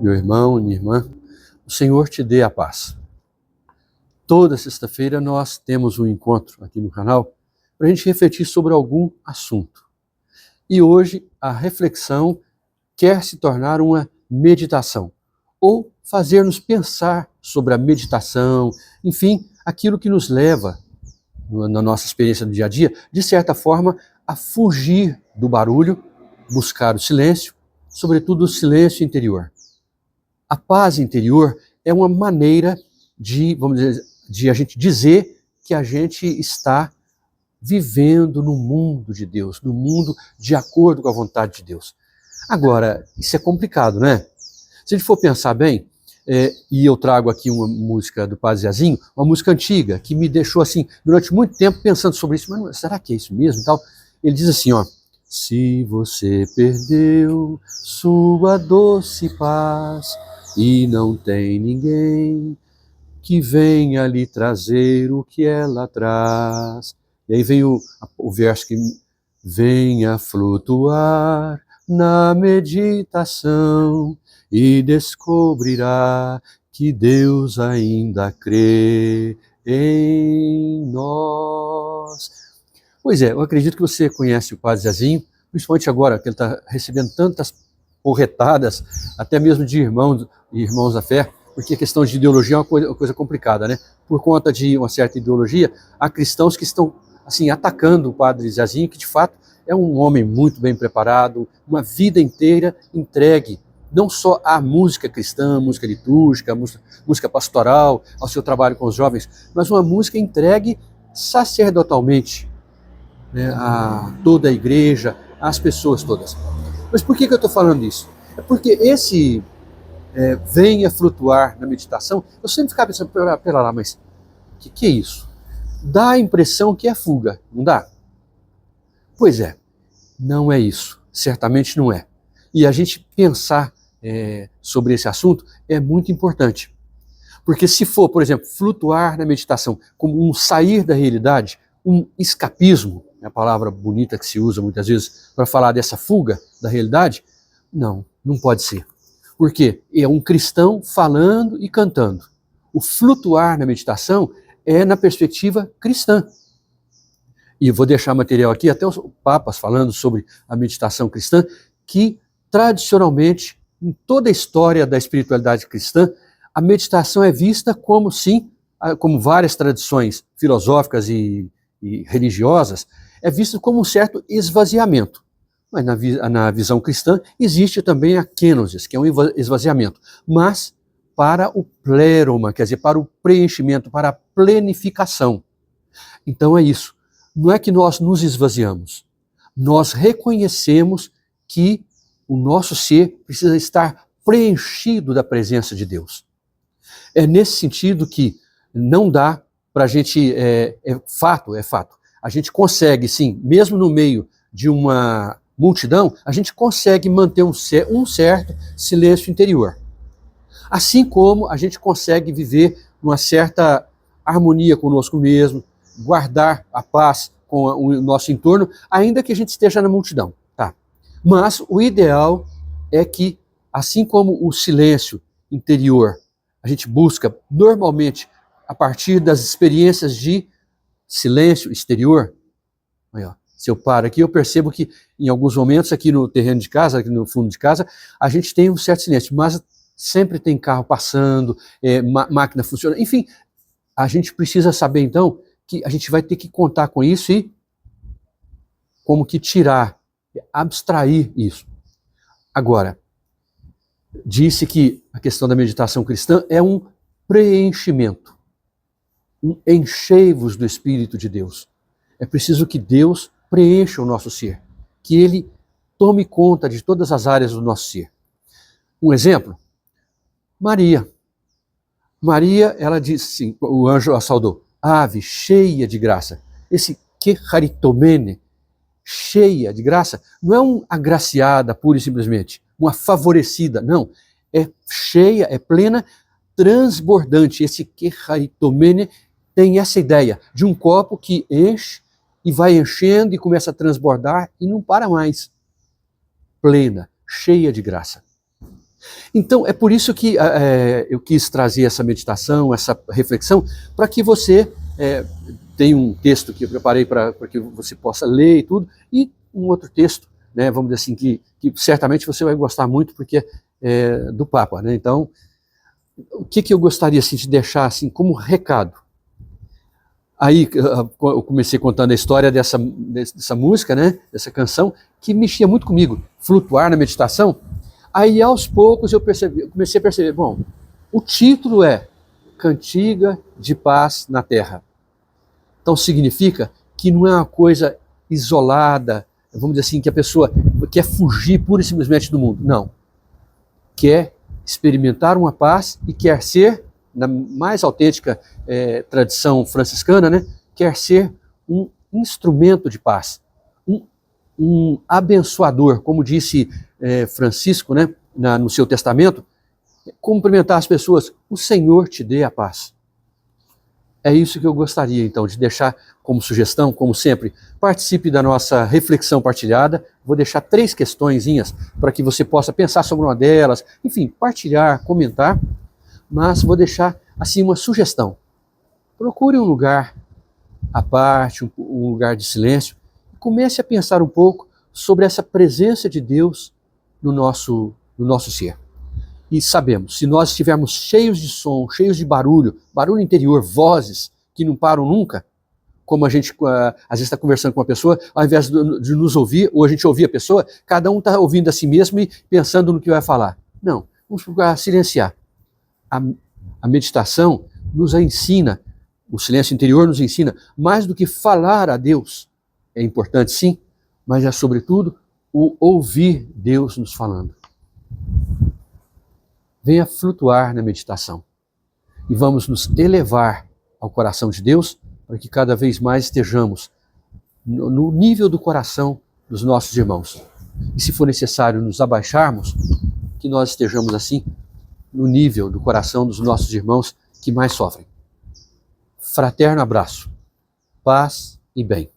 Meu irmão, minha irmã, o Senhor te dê a paz. Toda sexta-feira nós temos um encontro aqui no canal para a gente refletir sobre algum assunto. E hoje a reflexão quer se tornar uma meditação, ou fazer-nos pensar sobre a meditação, enfim, aquilo que nos leva, na nossa experiência do dia a dia, de certa forma, a fugir do barulho, buscar o silêncio, sobretudo o silêncio interior. A paz interior é uma maneira de, vamos dizer, de a gente dizer que a gente está vivendo no mundo de Deus, no mundo de acordo com a vontade de Deus. Agora, isso é complicado, né? Se a gente for pensar bem, e eu trago aqui uma música do Padre Zezinho, uma música antiga, que me deixou assim, durante muito tempo pensando sobre isso, mas será que é isso mesmo e tal? Ele diz assim, ó: se você perdeu sua doce paz e não tem ninguém que venha lhe trazer o que ela traz. E aí vem o verso que venha flutuar na meditação e descobrirá que Deus ainda crê em nós. Pois é, eu acredito que você conhece o Padre Zezinho, principalmente agora que ele está recebendo tantas porretadas, até mesmo de irmãos da fé, porque a questão de ideologia é uma coisa complicada, né? Por conta de uma certa ideologia, há cristãos que estão assim atacando o Padre Zezinho, que de fato é um homem muito bem preparado, uma vida inteira entregue não só à música cristã, música litúrgica, música pastoral, ao seu trabalho com os jovens, mas uma música entregue sacerdotalmente, né, a toda a igreja, às pessoas todas. Mas por que eu estou falando isso? É porque esse venha flutuar na meditação, eu sempre ficava pensando, pera lá, mas o que é isso? Dá a impressão que é fuga, não dá? Pois é, não é isso, certamente não é. E a gente pensar sobre esse assunto é muito importante. Porque se for, por exemplo, flutuar na meditação como um sair da realidade, um escapismo, é a palavra bonita que se usa muitas vezes para falar dessa fuga da realidade, não pode ser. Porque é um cristão falando e cantando. O flutuar na meditação é na perspectiva cristã. E vou deixar material aqui, até os papas falando sobre a meditação cristã, que tradicionalmente, em toda a história da espiritualidade cristã, a meditação é vista como, sim, como várias tradições filosóficas e religiosas, é vista como um certo esvaziamento. Mas na visão cristã existe também a kenosis, que é um esvaziamento, mas para o pleroma, quer dizer, para o preenchimento, para a plenificação. Então é isso. Não é que nós nos esvaziamos, nós reconhecemos que o nosso ser precisa estar preenchido da presença de Deus. É nesse sentido que não dá para a gente, é fato, a gente consegue sim, mesmo no meio de uma multidão, a gente consegue manter um certo silêncio interior. Assim como a gente consegue viver uma certa harmonia conosco mesmo, guardar a paz com o nosso entorno, ainda que a gente esteja na multidão. Tá? Mas o ideal é que, assim como o silêncio interior, a gente busca normalmente a partir das experiências de silêncio exterior. Aí, ó. Se eu paro aqui, eu percebo que em alguns momentos aqui no terreno de casa, aqui no fundo de casa, a gente tem um certo silêncio, mas sempre tem carro passando, máquina funcionando, enfim, a gente precisa saber então que a gente vai ter que contar com isso e como que tirar, abstrair isso. Agora, disse que a questão da meditação cristã é um preenchimento, um enchei-vos do Espírito de Deus. É preciso que Deus preencha o nosso ser, que Ele tome conta de todas as áreas do nosso ser. Um exemplo, Maria. Maria, ela disse assim, o anjo a saudou, ave cheia de graça. Esse que charitomene, cheia de graça, não é uma agraciada pura e simplesmente, uma favorecida, não. É cheia, é plena, transbordante. Esse que charitomene tem essa ideia de um copo que enche e vai enchendo e começa a transbordar e não para mais. Plena, cheia de graça. Então, é por isso que eu quis trazer essa meditação, essa reflexão, para que você tem um texto que eu preparei para que você possa ler e tudo, e um outro texto, né, vamos dizer assim, que certamente você vai gostar muito, porque é do Papa, né? Então, o que eu gostaria assim, de deixar assim, como recado? Aí eu comecei contando a história dessa música, né, dessa canção, que mexia muito comigo, flutuar na meditação. Aí aos poucos eu comecei a perceber, bom, o título é Cantiga de Paz na Terra. Então significa que não é uma coisa isolada, vamos dizer assim, que a pessoa quer fugir pura e simplesmente do mundo. Não. Quer experimentar uma paz e quer ser, na mais autêntica tradição franciscana, né, quer ser um instrumento de paz, um abençoador, como disse Francisco, né, no seu testamento, cumprimentar as pessoas, o Senhor te dê a paz. É isso que eu gostaria, então, de deixar como sugestão, como sempre. Participe da nossa reflexão partilhada. Vou deixar 3 questõezinhas para que você possa pensar sobre uma delas. Enfim, partilhar, comentar. Mas vou deixar, assim, uma sugestão. Procure um lugar à parte, um lugar de silêncio. E comece a pensar um pouco sobre essa presença de Deus no nosso ser. E sabemos, se nós estivermos cheios de som, cheios de barulho interior, vozes que não param nunca, como a gente às vezes está conversando com uma pessoa, ao invés de nos ouvir, ou a gente ouvir a pessoa, cada um está ouvindo a si mesmo e pensando no que vai falar. Não, vamos procurar silenciar. A meditação nos ensina, o silêncio interior nos ensina, mais do que falar a Deus, é importante sim, mas é sobretudo o ouvir Deus nos falando. Venha flutuar na meditação e vamos nos elevar ao coração de Deus para que cada vez mais estejamos no nível do coração dos nossos irmãos. E se for necessário nos abaixarmos, que nós estejamos assim no nível do coração dos nossos irmãos que mais sofrem. Fraterno abraço, paz e bem.